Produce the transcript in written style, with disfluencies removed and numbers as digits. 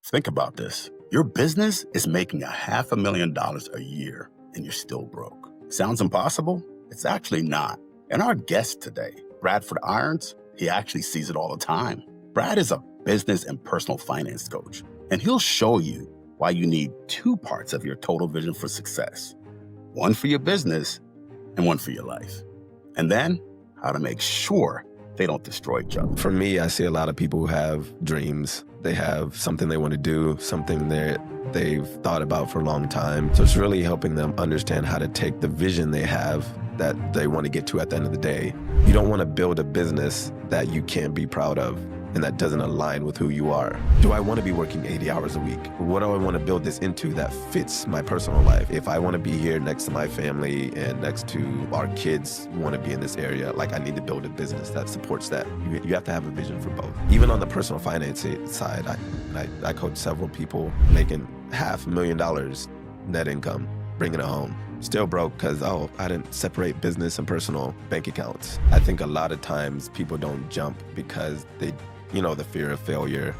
Think about this. Your business is making $500,000 a year and you're still broke. Sounds impossible? It's actually not. And our guest today, Bradford Irons, he actually sees it all the time. Brad is a business and personal finance coach, and he'll show you why you need two parts of your total vision for success. One for your business and one for your life. And then how to make sure they don't destroy each other. For me, I see a lot of people who have dreams. They have something they want to do, something that they've thought about for a long time. So it's really helping them understand how to take the vision they have that they want to get to at the end of the day. You don't want to build a business that you can't be proud of and that doesn't align with who you are. Do I want to be working 80 hours a week? What do I want to build this into that fits my personal life? If I want to be here next to my family and next to our kids want to be in this area, like I need to build a business that supports that. You have to have a vision for both. Even on the personal finance side, I coach several people making $500,000 net income, bringing it home. Still broke because, I didn't separate business and personal bank accounts. I think a lot of times people don't jump because the fear of failure.